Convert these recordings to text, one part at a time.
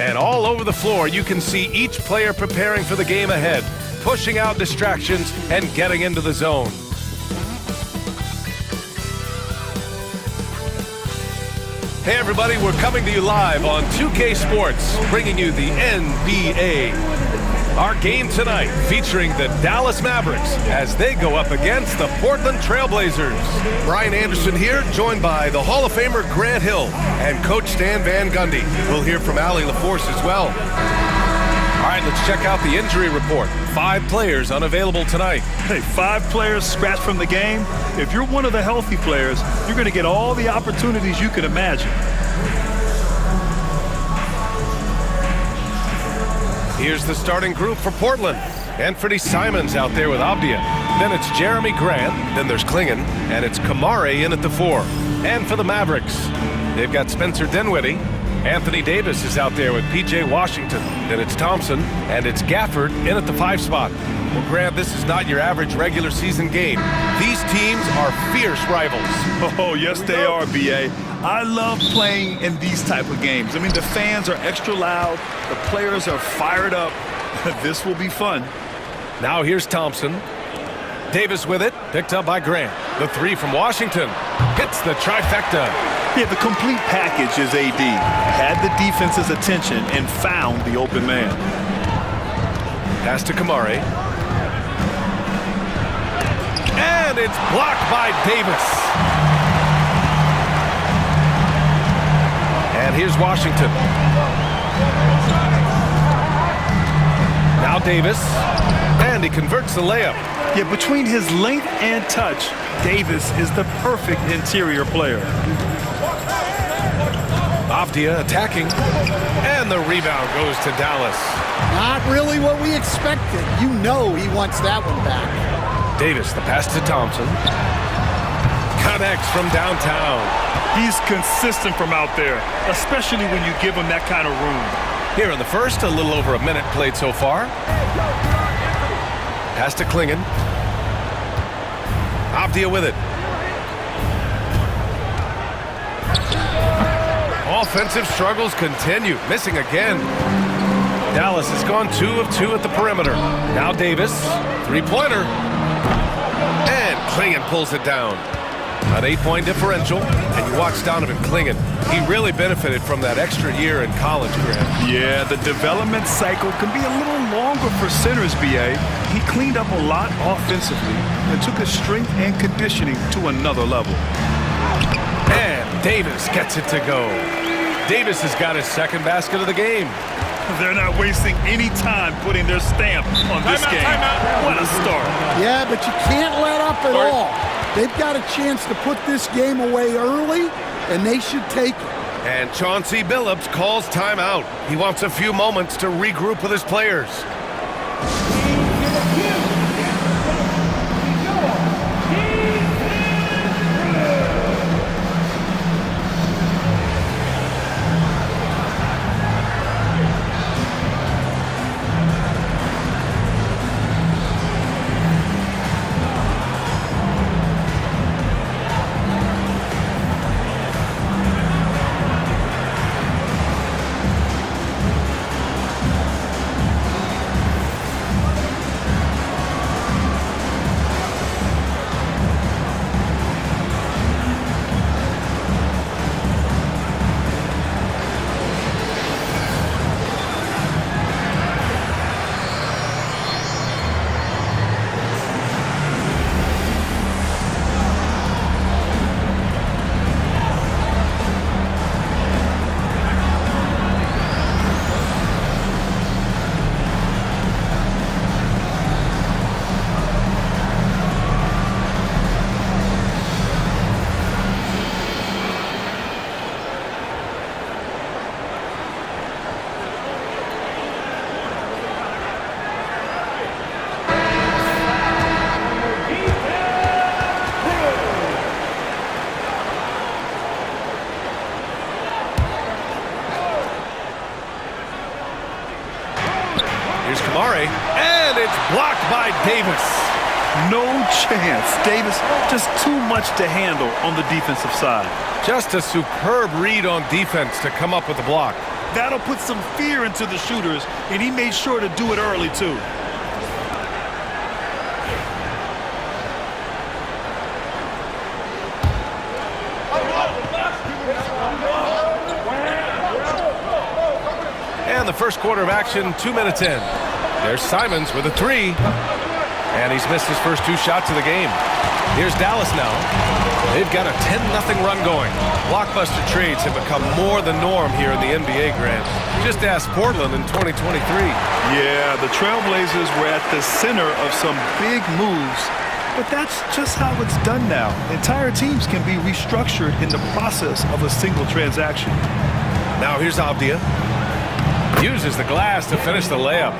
And all over the floor, you can see each player preparing for the game ahead, pushing out distractions and getting into the zone. Hey everybody, we're coming to you live on 2K Sports, bringing you the NBA. Our game tonight featuring the Dallas Mavericks as they go up against the Portland Trailblazers. Brian Anderson here, joined by the Hall of Famer Grant Hill and Coach Stan Van Gundy. We'll hear from Allie LaForce as well. All right, let's check out the injury report. 5 players unavailable tonight. Hey, 5 players scratched from the game. If you're one of the healthy players, you're going to get all the opportunities you can imagine. Here's the starting group for Portland. Anthony Simons out there with Abdia. Then it's Jeremy Grant. Then there's Klingon. And it's Kamare in at the 4. And for the Mavericks, they've got Spencer Dinwiddie. Anthony Davis is out there with P.J. Washington. Then it's Thompson. And it's Gafford in at the 5 spot. Well, Grant, this is not your average regular season game. These teams are fierce rivals. Oh, yes, they are, B.A. I love playing in these type of games. I mean, the fans are extra loud. The players are fired up. This will be fun. Now here's Thompson. Davis with it, picked up by Grant. The 3 from Washington. Hits the trifecta. Yeah, the complete package is AD. Had the defense's attention and found the open man. Pass to Kamare. And it's blocked by Davis. And here's Washington. Now Davis. And he converts the layup. Yeah, between his length and touch, Davis is the perfect interior player. Avdia attacking. And the rebound goes to Dallas. Not really what we expected. You know he wants that one back. Davis, the pass to Thompson. Connects from downtown. He's consistent from out there, especially when you give him that kind of room. Here in the first, a little over a minute played so far. Pass to Klingon. Avdia with it. Offensive struggles continue, missing again. Dallas has gone 2 of 2 at the perimeter. Now Davis, 3-pointer. And Klingon pulls it down. An 8-point differential, and you watch Donovan Klingon. He really benefited from that extra year in college, Grant. Yeah, the development cycle can be a little longer for centers, B.A. He cleaned up a lot offensively and took his strength and conditioning to another level. And Davis gets it to go. Davis has got his second basket of the game. They're not wasting any time putting their stamp on this game. What a start. Yeah, but you can't let up at all. They've got a chance to put this game away early, and they should take it. And Chauncey Billups calls timeout. He wants a few moments to regroup with his players. Here's Kamare, and it's blocked by Davis. No chance. Davis, just too much to handle on the defensive side. Just a superb read on defense to come up with the block. That'll put some fear into the shooters, and he made sure to do it early, too. And the first quarter of action, 2 minutes in. There's Simons with a three. And he's missed his first two shots of the game. Here's Dallas now. They've got a 10-0 run going. Blockbuster trades have become more the norm here in the NBA, Grant. Just ask Portland in 2023. Yeah, the Trailblazers were at the center of some big moves, but that's just how it's done now. Entire teams can be restructured in the process of a single transaction. Now here's Avdia. Uses the glass to finish the layup.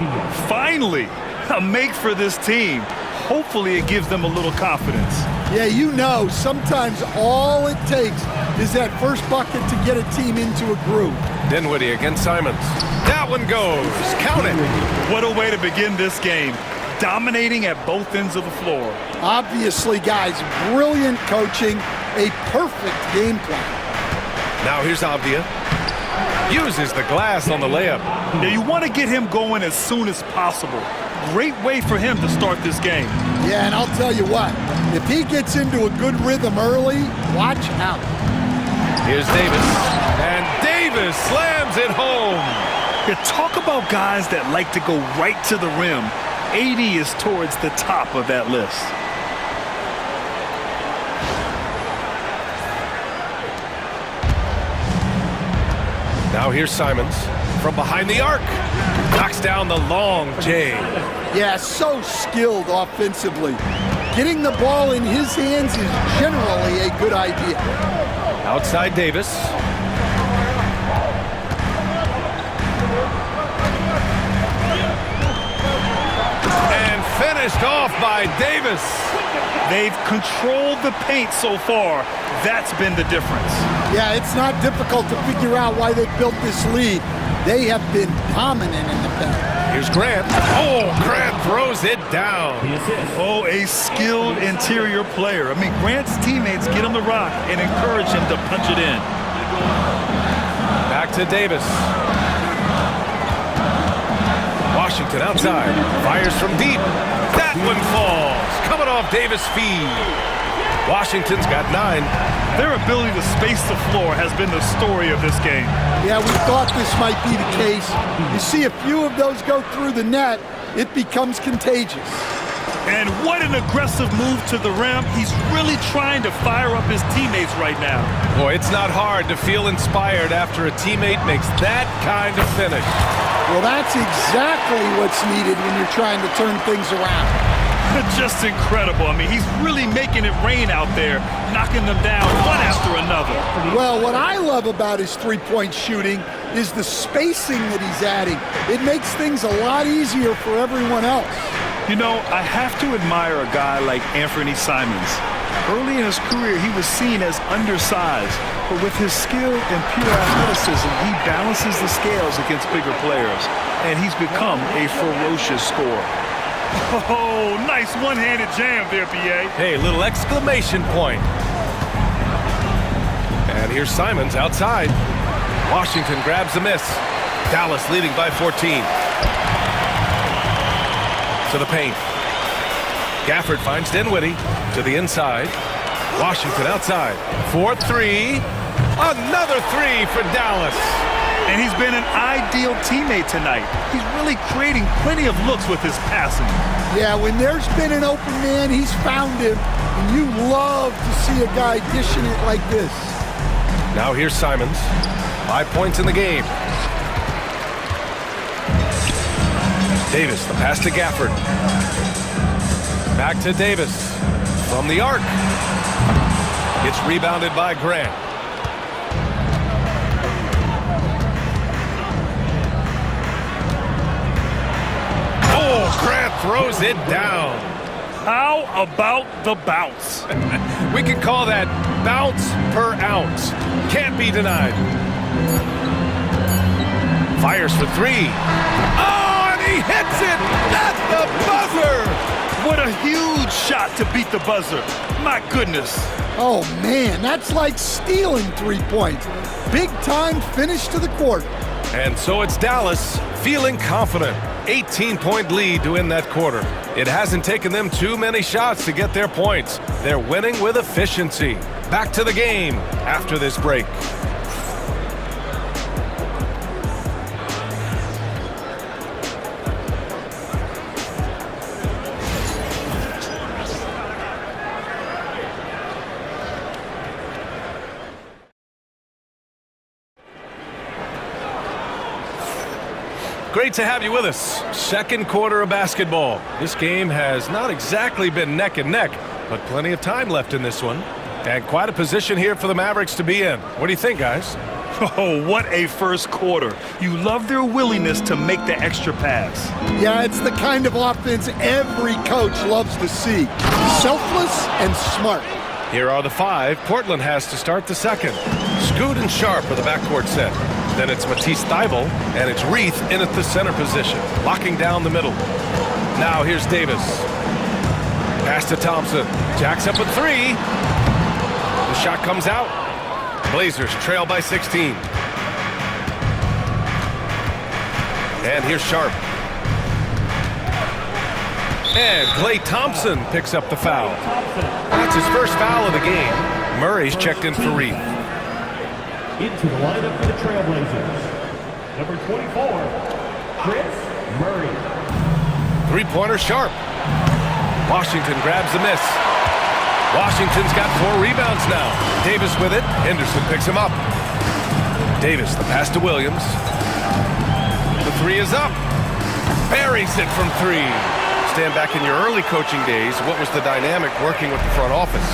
Finally, a make for this team. Hopefully it gives them a little confidence. Yeah, you know, sometimes all it takes is that first bucket to get a team into a groove. Dinwiddie against Simons. That one goes. Count it. What a way to begin this game. Dominating at both ends of the floor. Obviously, guys, brilliant coaching, a perfect game plan. Now here's Avdia. Uses the glass on the layup. Now you want to get him going as soon as possible. Great way for him to start this game. Yeah, and I'll tell you what, if he gets into a good rhythm early, watch out. Here's Davis. And Davis slams it home. You talk about guys that like to go right to the rim. AD is towards the top of that list. Now here's Simons from behind the arc. Knocks down the long J. Yeah, so skilled offensively. Getting the ball in his hands is generally a good idea. Outside Davis. And finished off by Davis. They've controlled the paint so far. That's been the difference. Yeah, it's not difficult to figure out why they built this lead. They have been dominant in the paint. Here's Grant. Oh, Grant throws it down. Oh, a skilled interior player. I mean, Grant's teammates get him the rock and encourage him to punch it in. Back to Davis. Washington outside. Fires from deep. That one falls. Coming off Davis' feed. Washington's got 9. Their ability to space the floor has been the story of this game. Yeah, we thought this might be the case. You see a few of those go through the net, it becomes contagious. And what an aggressive move to the rim. He's really trying to fire up his teammates right now. Boy, it's not hard to feel inspired after a teammate makes that kind of finish. Well, that's exactly what's needed when you're trying to turn things around. Just incredible. I mean, he's really making it rain out there, knocking them down one after another. Well, what I love about his three-point shooting is the spacing that he's adding. It makes things a lot easier for everyone else. You know, I have to admire a guy like Anthony Simons. Early in his career, he was seen as undersized, but with his skill and pure athleticism, he balances the scales against bigger players, and he's become a ferocious scorer. Oh, nice one-handed jam there, B.A. Hey, little exclamation point. And here's Simons outside. Washington grabs the miss. Dallas leading by 14. To the paint. Gafford finds Dinwiddie to the inside. Washington outside. 4-3. Another three for Dallas. And he's been an ideal teammate tonight. He's really creating plenty of looks with his passing. Yeah, when there's been an open man, he's found him. And you love to see a guy dishing it like this. Now here's Simons. 5 points in the game. Davis, the pass to Gafford. Back to Davis. From the arc. It's rebounded by Grant. Grant throws it down. How about the bounce? We can call that bounce per ounce. Can't be denied. Fires for three. Oh, and he hits it at the buzzer. What a huge shot to beat the buzzer. My goodness. Oh, man, that's like stealing 3 points. Big time finish to the quarter. And so it's Dallas feeling confident. 18-point lead to end that quarter. It hasn't taken them too many shots to get their points. They're winning with efficiency. Back to the game after this break. Great to have you with us. Second quarter of basketball. This game has not exactly been neck and neck, but plenty of time left in this one. And quite a position here for the Mavericks to be in. What do you think, guys? Oh, what a first quarter. You love their willingness to make the extra pass. Yeah, it's the kind of offense every coach loves to see. Selfless and smart. Here are the five Portland has to start the second. Scoot and Sharp are the backcourt set. Then it's Matisse Thybulle, and it's Reith in at the center position, locking down the middle. Now here's Davis. Pass to Thompson. Jacks up at three. The shot comes out. Blazers trail by 16. And here's Sharp. And Klay Thompson picks up the foul. That's his first foul of the game. Murray's checked in for Reith. Into the lineup for the Trailblazers, number 24, Chris Murray. Three-pointer Sharp. Washington grabs the miss. Washington's got 4 rebounds now. Davis with it. Henderson picks him up. Davis, the pass to Williams. The three is up. Buries it from three. Stand back in your early coaching days. What was the dynamic working with the front office?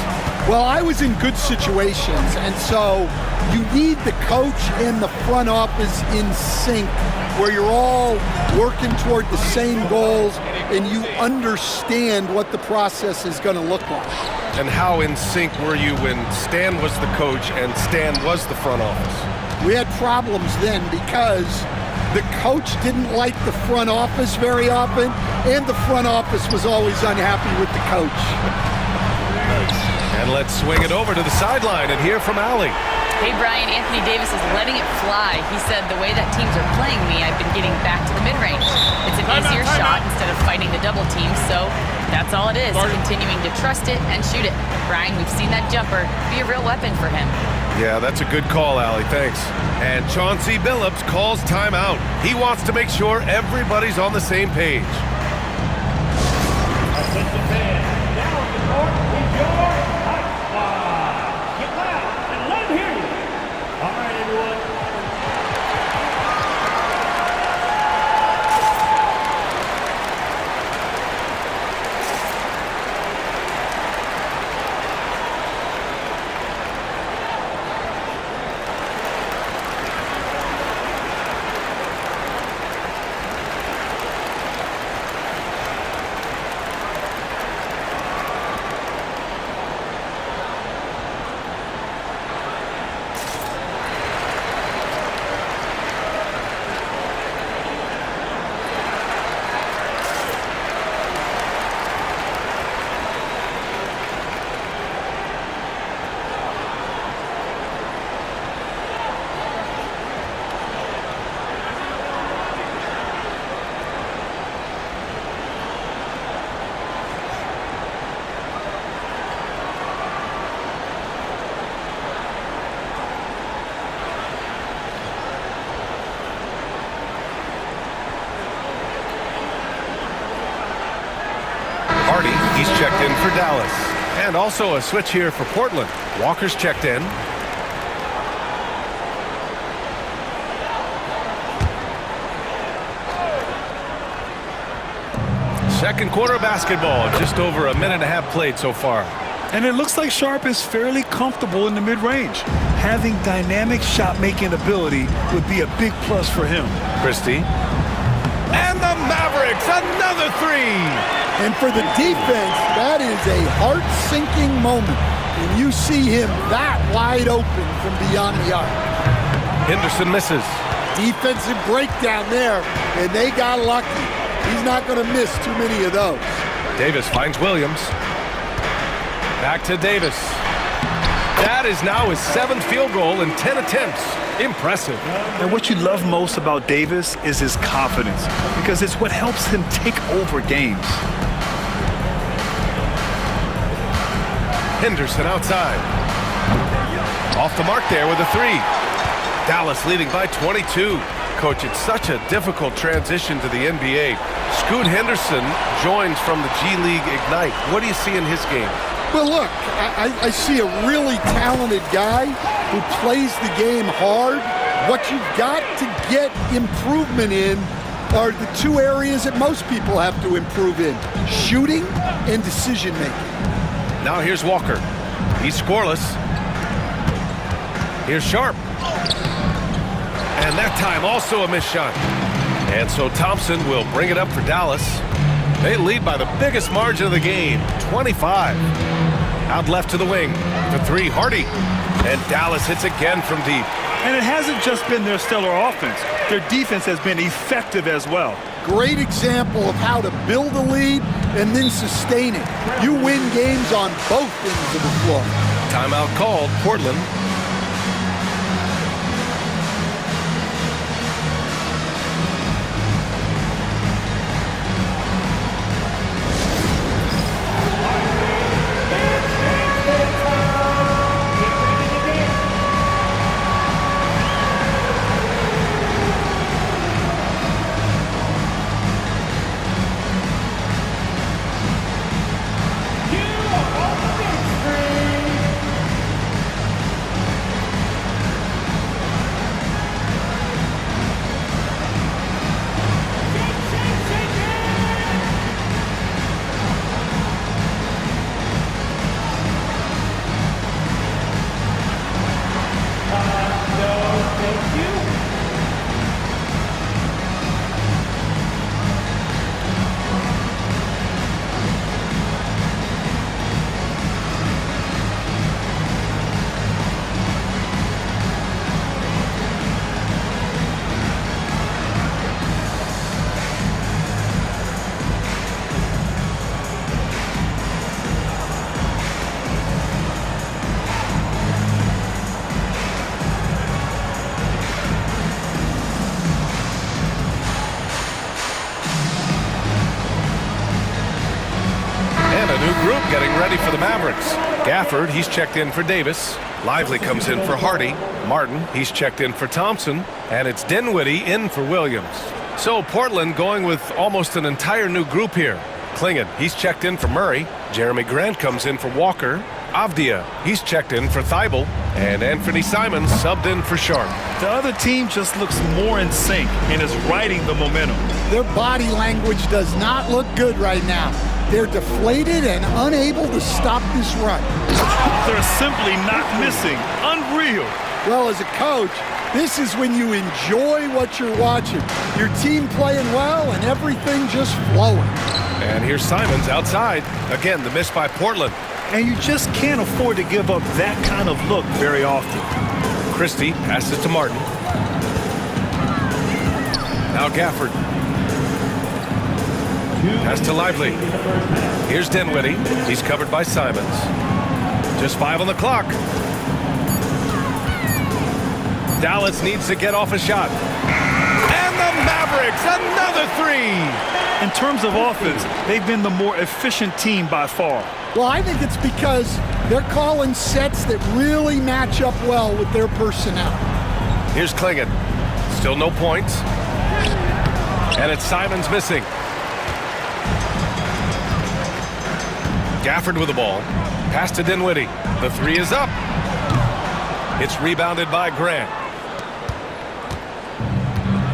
Well, I was in good situations, and so you need the coach and the front office in sync, where you're all working toward the same goals and you understand what the process is going to look like. And how in sync were you when Stan was the coach and Stan was the front office? We had problems then because the coach didn't like the front office very often, and the front office was always unhappy with the coach. And let's swing it over to the sideline and hear from Allie. Hey, Brian, Anthony Davis is letting it fly. He said, the way that teams are playing me, I've been getting back to the mid-range. It's an easier shot instead of fighting the double team, so that's all it is, continuing to trust it and shoot it. Brian, we've seen that jumper be a real weapon for him. Yeah, that's a good call, Allie. Thanks. And Chauncey Billups calls timeout. He wants to make sure everybody's on the same page. Attention fans, now on the court is your hot spot. Get loud and let them hear you. All right, everyone. He's checked in for Dallas. And also a switch here for Portland. Walker's checked in. Second quarter basketball, just over a minute and a half played so far. And it looks like Sharp is fairly comfortable in the mid-range. Having dynamic shot-making ability would be a big plus for him. Christie. And the Mavericks, another three! And for the defense, that is a heart-sinking moment when you see him that wide open from beyond the arc. Henderson misses. Defensive breakdown there, and they got lucky. He's not going to miss too many of those. Davis finds Williams. Back to Davis. That is now his 7th field goal in 10 attempts. Impressive. And what you love most about Davis is his confidence, because it's what helps him take over games. Henderson outside. Off the mark there with a 3. Dallas leading by 22. Coach, it's such a difficult transition to the NBA. Scoot Henderson joins from the G League Ignite. What do you see in his game? Well, look, I see a really talented guy who plays the game hard. What you've got to get improvement in are the 2 areas that most people have to improve in: shooting and decision-making. Now here's Walker. He's scoreless. Here's Sharp. And that time also a missed shot. And so Thompson will bring it up for Dallas. They lead by the biggest margin of the game, 25. Out left to the wing for 3, Hardy. And Dallas hits again from deep. And it hasn't just been their stellar offense. Their defense has been effective as well. Great example of how to build a lead and then sustain it. You win games on both ends of the floor. Timeout called, Portland. Getting ready for the Mavericks. Gafford, he's checked in for Davis. Lively comes in for Hardy. Martin, he's checked in for Thompson. And it's Dinwiddie in for Williams. So Portland going with almost an entire new group here. Klingon, he's checked in for Murray. Jeremy Grant comes in for Walker. Avdia, he's checked in for Thibault. And Anthony Simons subbed in for Sharp. The other team just looks more in sync and is riding the momentum. Their body language does not look good right now. They're deflated and unable to stop this run. They're simply not missing. Unreal. Well, as a coach, this is when you enjoy what you're watching. Your team playing well and everything just flowing. And here's Simons outside. Again, the miss by Portland. And you just can't afford to give up that kind of look very often. Christie passes to Martin. Now Gafford. Pass to Lively. Here's Dinwiddie. He's covered by Simons. Just 5 on the clock. Dallas needs to get off a shot. And the Mavericks, another 3. In terms of offense, they've been the more efficient team by far. Well, I think it's because they're calling sets that really match up well with their personnel. Here's Klingon. Still no points. And it's Simons missing. Gafford with the ball. Pass to Dinwiddie. The 3 is up. It's rebounded by Grant.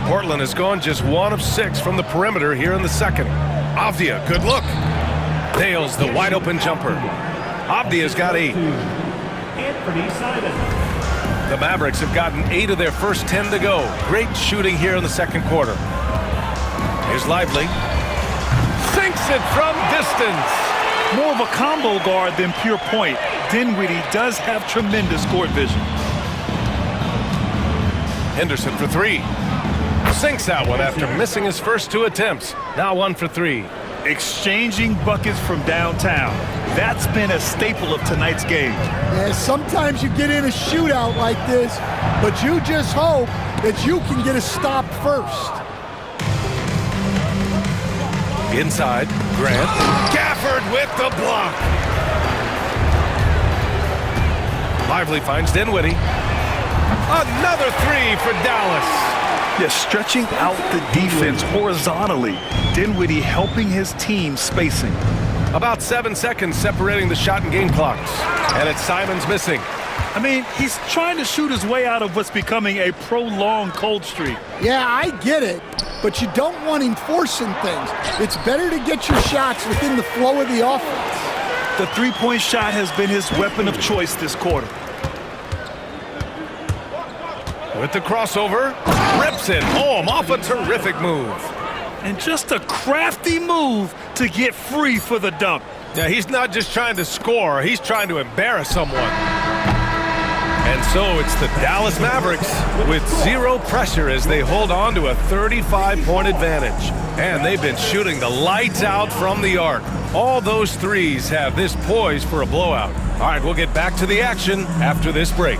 Portland has gone just 1 of 6 from the perimeter here in the second. Avdia, good look. Nails the wide open jumper. Avdia's got 8. Anthony Simons. The Mavericks have gotten 8 of their first 10 to go. Great shooting here in the second quarter. Here's Lively. Sinks it from distance. More of a combo guard than pure point, Dinwiddie does have tremendous court vision. Henderson for 3. Sinks that one after missing his first 2 attempts. Now 1 for 3. Exchanging buckets from downtown. That's been a staple of tonight's game. Yeah, sometimes you get in a shootout like this, but you just hope that you can get a stop first. Inside, Grant. Gafford with the block. Lively finds Dinwiddie. Another three for Dallas. Yes, stretching out the defense horizontally. Dinwiddie helping his team spacing. About 7 seconds separating the shot and game clocks. And it's Simons missing. I mean, he's trying to shoot his way out of what's becoming a prolonged cold streak. Yeah, I get it, but you don't want him forcing things. It's better to get your shots within the flow of the offense. The three-point shot has been his weapon of choice this quarter. With the crossover, rips it home off a terrific move. And just a crafty move to get free for the dunk. Yeah, he's not just trying to score, he's trying to embarrass someone. And so it's the Dallas Mavericks with zero pressure as they hold on to a 35-point advantage. And they've been shooting the lights out from the arc. All those threes have this poised for a blowout. All right, we'll get back to the action after this break.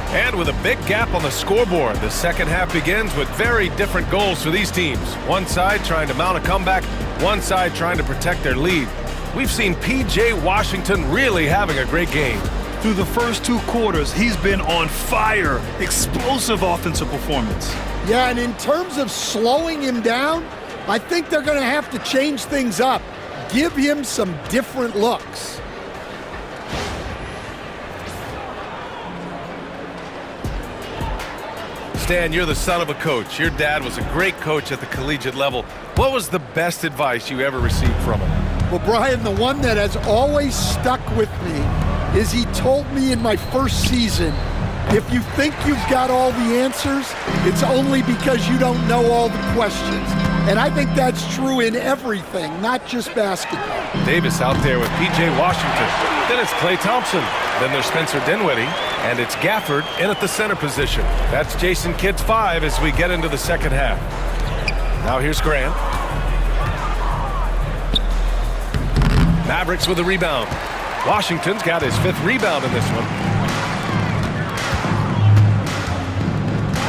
And with a big gap on the scoreboard, the second half begins with very different goals for these teams. One side trying to mount a comeback, one side trying to protect their lead. We've seen P.J. Washington really having a great game. Through the first two quarters, he's been on fire. Explosive offensive performance. Yeah, and in terms of slowing him down, I think they're going to have to change things up. Give him some different looks. Stan, you're the son of a coach. Your dad was a great coach at the collegiate level. What was the best advice you ever received from him? Well, Brian, the one that has always stuck with me is he told me in my first season, if you think you've got all the answers, it's only because you don't know all the questions. And I think that's true in everything, not just basketball. Davis out there with P.J. Washington. Then it's Klay Thompson. Then there's Spencer Dinwiddie. And it's Gafford in at the center position. That's Jason Kidd's 5 as we get into the second half. Now here's Grant. Mavericks with a rebound. Washington's got his 5th rebound in this one.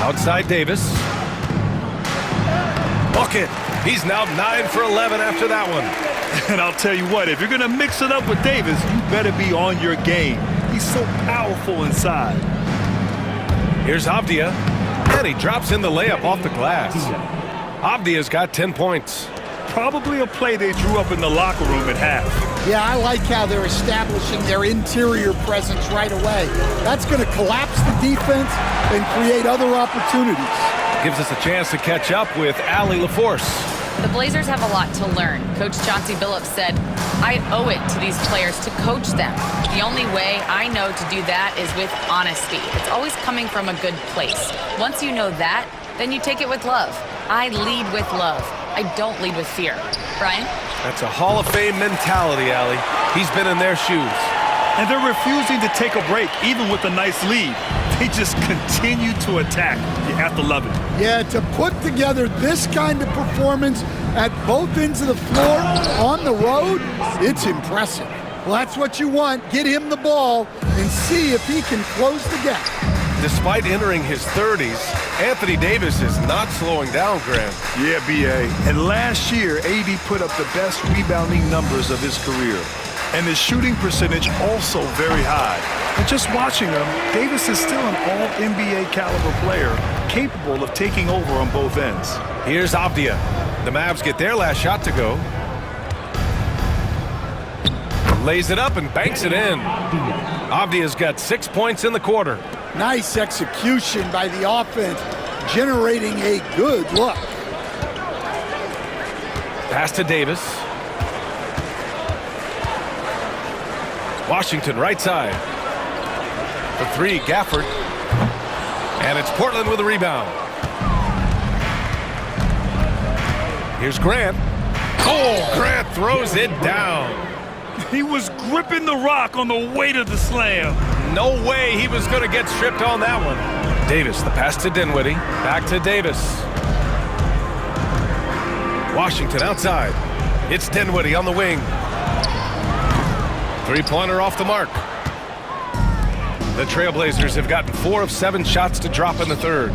Outside Davis. Bucket. He's now 9 for 11 after that one. And I'll tell you what, if you're going to mix it up with Davis, you better be on your game. He's so powerful inside. Here's Avdia, and he drops in the layup off the glass. Avdia's got 10 points. Probably a play they drew up in the locker room at half. Yeah, I like how they're establishing their interior presence right away. That's going to collapse the defense and create other opportunities. Gives us a chance to catch up with Allie LaForce. The Blazers have a lot to learn. Coach Chauncey Billups said, I owe it to these players to coach them. The only way I know to do that is with honesty. It's always coming from a good place. Once you know that, then you take it with love. I lead with love. I don't lead with fear. Brian? That's a Hall of Fame mentality, Allie. He's been in their shoes. And they're refusing to take a break, even with a nice lead. They just continue to attack. You have to love it. Yeah, to put together this kind of performance at both ends of the floor on the road, it's impressive. Well, that's what you want. Get him the ball and see if he can close the gap. Despite entering his 30s, Anthony Davis is not slowing down, Grant. Yeah, B.A. And last year, AD put up the best rebounding numbers of his career. And his shooting percentage also very high. And just watching him, Davis is still an all-NBA caliber player, capable of taking over on both ends. Here's Avdia. The Mavs get their last shot to go. Lays it up and banks it in. Avdia's got 6 points in the quarter. Nice execution by the offense, generating a good look. Pass to Davis. Washington right side. For three, Gafford. And it's Portland with a rebound. Here's Grant. Oh, Grant throws it down. He was gripping the rock on the weight of the slam. No way he was going to get stripped on that one. Davis, the pass to Dinwiddie. Back to Davis. Washington outside. It's Dinwiddie on the wing. Three-pointer off the mark. The Trailblazers have gotten 4 of 7 shots to drop in the third.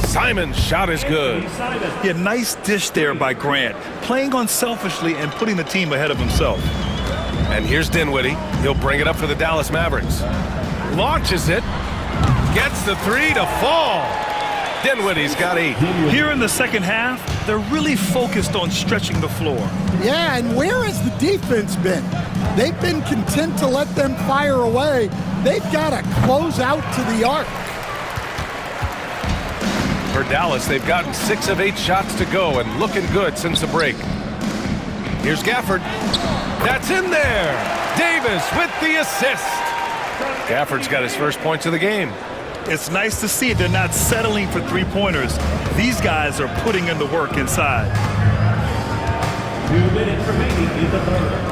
Simon's shot is good. Yeah, nice dish there by Grant, playing unselfishly and putting the team ahead of himself. And here's Dinwiddie. He'll bring it up for the Dallas Mavericks. Launches it. Gets the three to fall. Dinwiddie's got 8. Here in the second half, they're really focused on stretching the floor. Yeah, and where has the defense been? They've been content to let them fire away. They've got to close out to the arc. For Dallas, they've gotten 6 of 8 shots to go and looking good since the break. Here's Gafford. That's in there. Davis with the assist. Gafford's got his first points of the game. It's nice to see they're not settling for three-pointers. These guys are putting in the work inside. 2 minutes remaining in the third.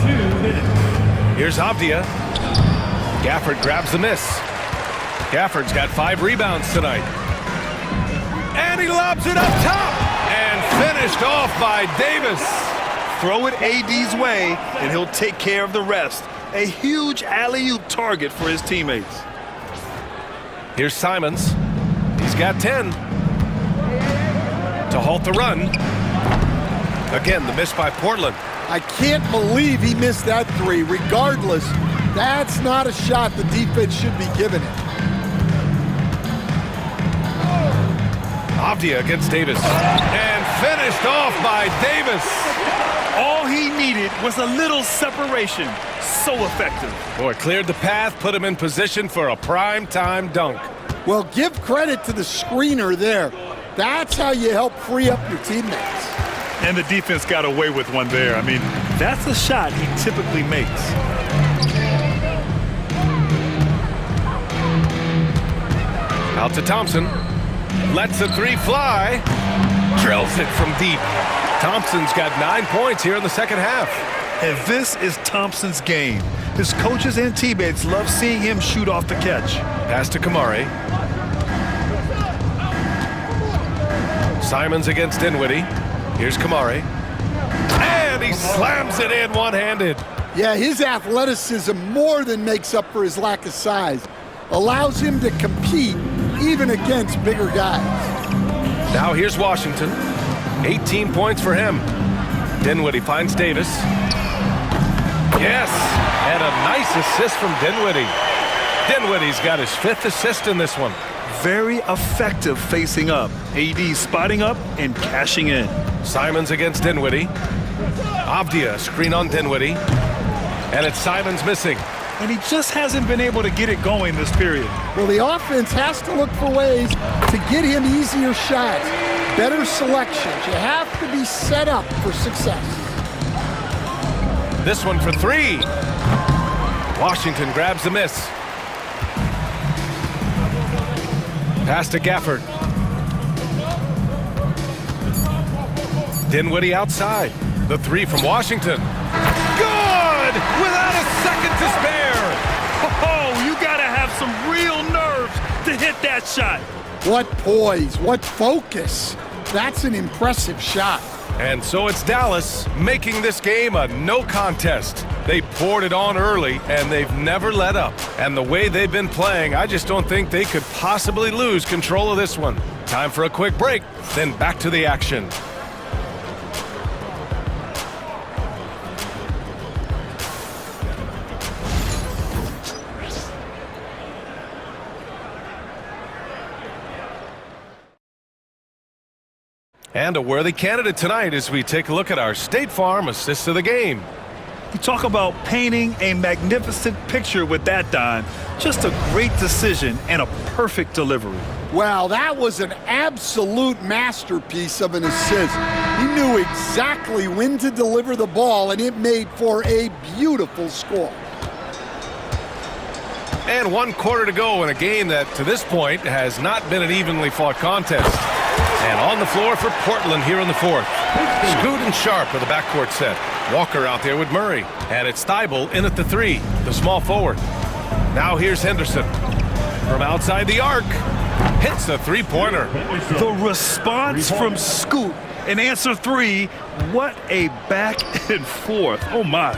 2 minutes. Here's Avdia. Gafford grabs the miss. Gafford's got 5 rebounds tonight. And he lobs it up top. And finished off by Davis. Throw it AD's way, and he'll take care of the rest. A huge alley-oop target for his teammates. Here's Simons. He's got 10. To halt the run. Again, the miss by Portland. I can't believe he missed that three. Regardless, that's not a shot the defense should be giving it. Avdia against Davis. And finished off by Davis. All he needed was a little separation. So effective. Boy, cleared the path, put him in position for a prime-time dunk. Well, give credit to the screener there. That's how you help free up your teammates. And the defense got away with one there. I mean, that's a shot he typically makes. Out to Thompson. Lets the three fly. Drills it from deep. Thompson's got 9 points here in the second half. And this is Thompson's game. His coaches and teammates love seeing him shoot off the catch. Pass to Kamari. Simons against Dinwiddie. Here's Kamari. And he slams it in one-handed. Yeah, his athleticism more than makes up for his lack of size. Allows him to compete even against bigger guys. Now here's Washington. 18 points for him. Dinwiddie finds Davis. Yes, and a nice assist from Dinwiddie. Dinwiddie's got his 5th assist in this one. Very effective facing up. AD spotting up and cashing in. Simons against Dinwiddie. Avdia screen on Dinwiddie. And it's Simons missing. And he just hasn't been able to get it going this period. Well, the offense has to look for ways to get him easier shots, better selections. You have to be set up for success. This one for 3. Washington grabs the miss. Pass to Gafford. Dinwiddie outside. The 3 from Washington. Good! Without a second to spare. Oh, you gotta have some real nerves to hit that shot. What poise, what focus. That's an impressive shot. And so it's Dallas making this game a no contest. They poured it on early, and they've never let up. And the way they've been playing, I just don't think they could possibly lose control of this one. Time for a quick break, then back to the action. And a worthy candidate tonight as we take a look at our State Farm assist of the game. You talk about painting a magnificent picture with that, Don. Just a great decision and a perfect delivery. Wow, that was an absolute masterpiece of an assist. He knew exactly when to deliver the ball, and it made for a beautiful score. And 1 quarter to go in a game that, to this point, has not been an evenly fought contest. And on the floor for Portland here in the fourth. Scoot and Sharp with the backcourt set. Walker out there with Murray. And it's Thibault in at the 3, the small forward. Now here's Henderson. From outside the arc, hits a three-pointer. The response from Scoot in answer 3, what a back and forth. Oh, my.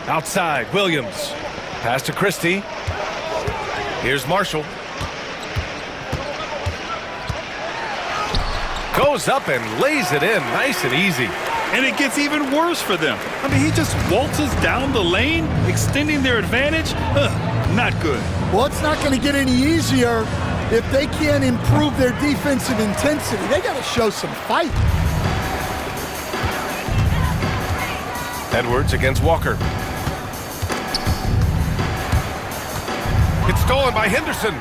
Outside, Williams. Pass to Christie. Here's Marshall. Goes up and lays it in nice and easy. And it gets even worse for them. I mean, he just waltzes down the lane, extending their advantage. Not good. Well, it's not going to get any easier if they can't improve their defensive intensity. They got to show some fight. Edwards against Walker. It's stolen by Henderson.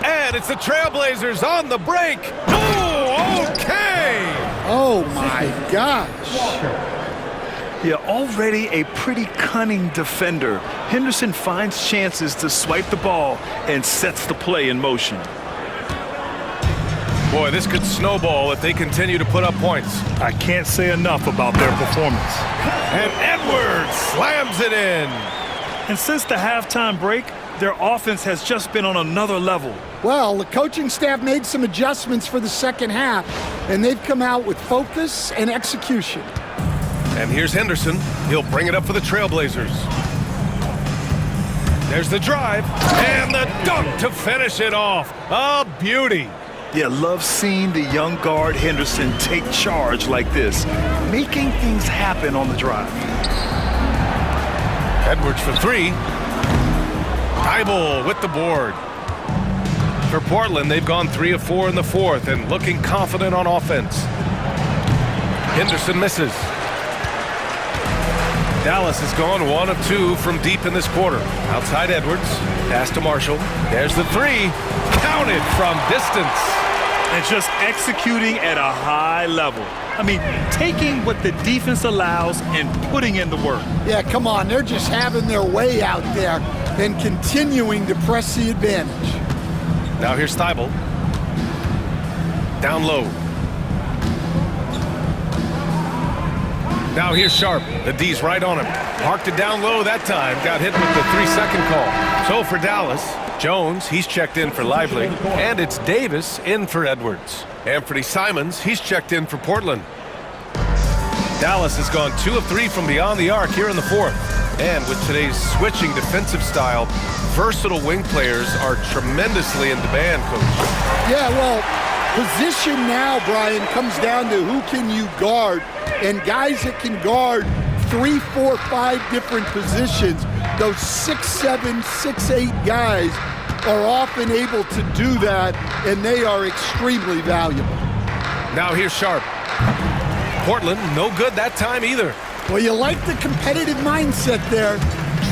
And it's the Trailblazers on the break. Oh, okay. Oh, my gosh. Yeah, already a pretty cunning defender. Henderson finds chances to swipe the ball and sets the play in motion. Boy, this could snowball if they continue to put up points. I can't say enough about their performance. And Edwards slams it in. And since the halftime break, their offense has just been on another level. Well, the coaching staff made some adjustments for the second half, and they've come out with focus and execution. And here's Henderson. He'll bring it up for the Trailblazers. There's the drive, and the dunk to finish it off. A beauty. Yeah, love seeing the young guard Henderson take charge like this, making things happen on the drive. Edwards for 3. Thibault with the board. For Portland, they've gone 3 of 4 in the fourth and looking confident on offense. Henderson misses. Dallas has gone 1 of 2 from deep in this quarter. Outside Edwards, pass to Marshall. There's the 3, counted from distance. And just executing at a high level. I mean, taking what the defense allows and putting in the work. Yeah, come on, they're just having their way out there and continuing to press the advantage. Now here's Thibault. Down low. Now here's Sharp. The D's right on him. Parked it down low that time. Got hit with the 3-second call. So for Dallas, Jones, he's checked in for Lively. And it's Davis in for Edwards. Anthony Simons, he's checked in for Portland. Dallas has gone 2 of 3 from beyond the arc here in the fourth. And with today's switching defensive style, versatile wing players are tremendously in demand, Coach. Yeah, well, position now, Brian, comes down to who can you guard. And guys that can guard 3, 4, 5 different positions, those 6'7", 6'8" guys are often able to do that, and they are extremely valuable. Now here's Sharp. Portland, no good that time either. Well, you like the competitive mindset there,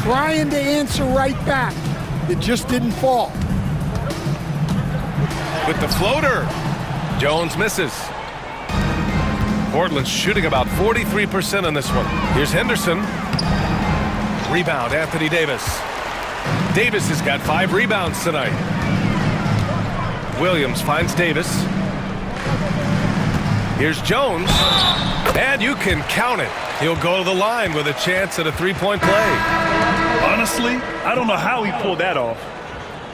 trying to answer right back. It just didn't fall. With the floater, Jones misses. Portland's shooting about 43% on this one. Here's Henderson. Rebound, Anthony Davis. Davis has got 5 rebounds tonight. Williams finds Davis. Here's Jones. And you can count it. He'll go to the line with a chance at a 3-point play. Honestly, I don't know how he pulled that off.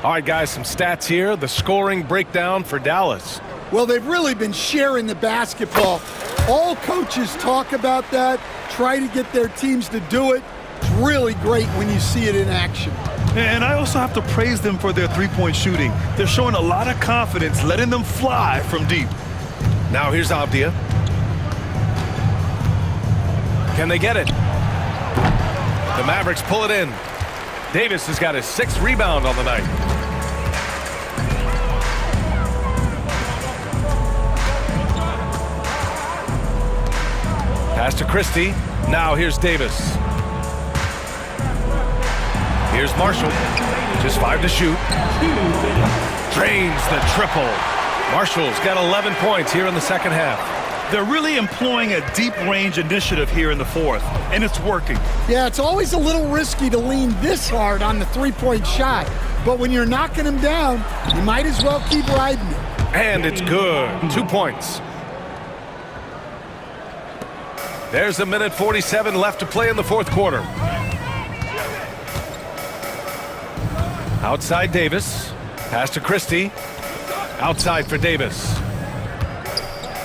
All right, guys, some stats here. The scoring breakdown for Dallas. Well, they've really been sharing the basketball. All coaches talk about that, try to get their teams to do it. It's really great when you see it in action. And I also have to praise them for their three-point shooting. They're showing a lot of confidence, letting them fly from deep. Now here's Avdia. Can they get it? The Mavericks pull it in. Davis has got his 6th rebound on the night. to Christie. Now here's Davis. Here's Marshall. Just 5 to shoot. Drains the triple. Marshall's got 11 points here in the second half. They're really employing a deep range initiative here in the fourth, and it's working. Yeah, it's always a little risky to lean this hard on the three-point shot, but when you're knocking them down, you might as well keep riding it. And it's good. 2 points. There's 1:47 left to play in the fourth quarter. Outside Davis. Pass to Christie. Outside for Davis.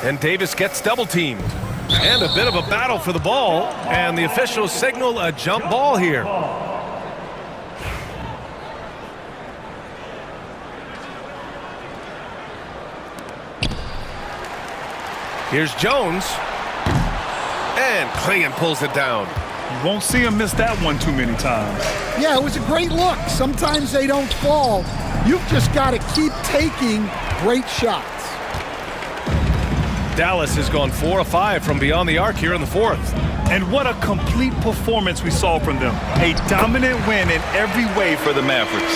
And Davis gets double-teamed. And a bit of a battle for the ball. And the officials signal a jump ball here. Here's Jones. And Clingan pulls it down. You won't see him miss that one too many times. Yeah, it was a great look. Sometimes they don't fall. You've just got to keep taking great shots. Dallas has gone 4 of 5 from beyond the arc here in the fourth. And what a complete performance we saw from them. A dominant win in every way for the Mavericks.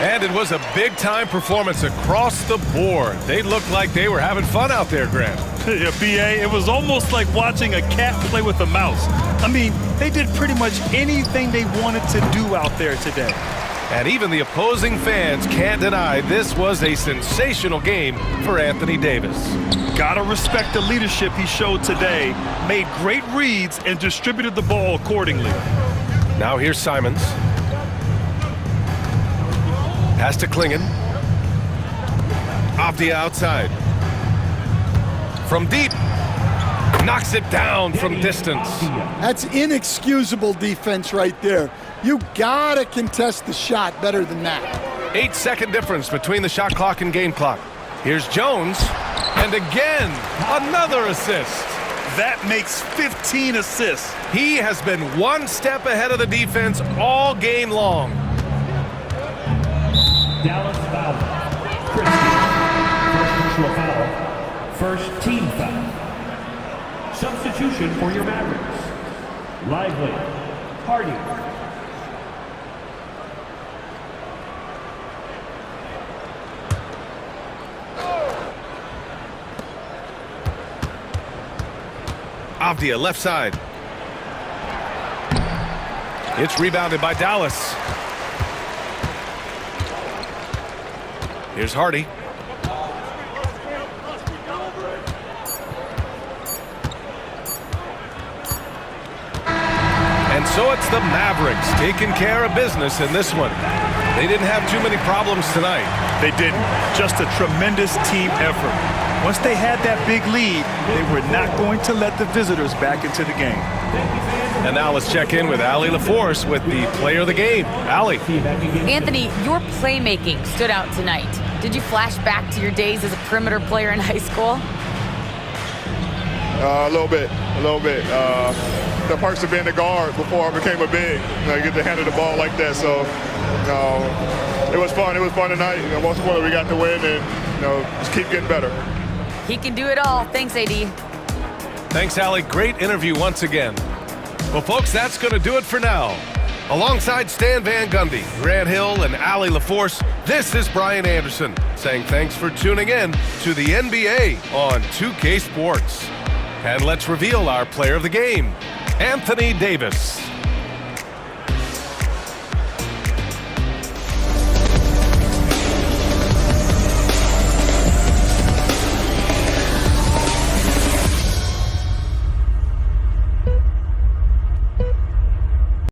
And it was a big-time performance across the board. They looked like they were having fun out there, Grant. Yeah, B.A., it was almost like watching a cat play with a mouse. I mean, they did pretty much anything they wanted to do out there today. And even the opposing fans can't deny this was a sensational game for Anthony Davis. Gotta respect the leadership he showed today. Made great reads and distributed the ball accordingly. Now here's Simons. Pass to Clingan. Off the outside. From deep. Knocks it down from distance. That's inexcusable defense right there. You gotta contest the shot better than that. 8-second difference between the shot clock and game clock. Here's Jones. And again, another assist. That makes 15 assists. He has been one step ahead of the defense all game long. Dallas foul. Christie, first personal foul. First team foul. Substitution for your Mavericks. Lively, Hardy. Avdia, left side. It's rebounded by Dallas. Here's Hardy. And so it's the Mavericks taking care of business in this one. They didn't have too many problems tonight. They didn't. Just a tremendous team effort. Once they had that big lead, they were not going to let the visitors back into the game. And now let's check in with Allie LaForce with the player of the game. Allie. Anthony, your playmaking stood out tonight. Did you flash back to your days as a perimeter player in high school? A little bit. The perks of being a guard before I became a big. I get to handle the ball like that. So, it was fun. It was fun tonight. Most importantly, we got the win, and just keep getting better. He can do it all. Thanks, AD. Thanks, Allie. Great interview once again. Well, folks, that's going to do it for now. Alongside Stan Van Gundy, Grant Hill, and Allie LaForce, this is Brian Anderson saying thanks for tuning in to the NBA on 2K Sports. And let's reveal our player of the game, Anthony Davis.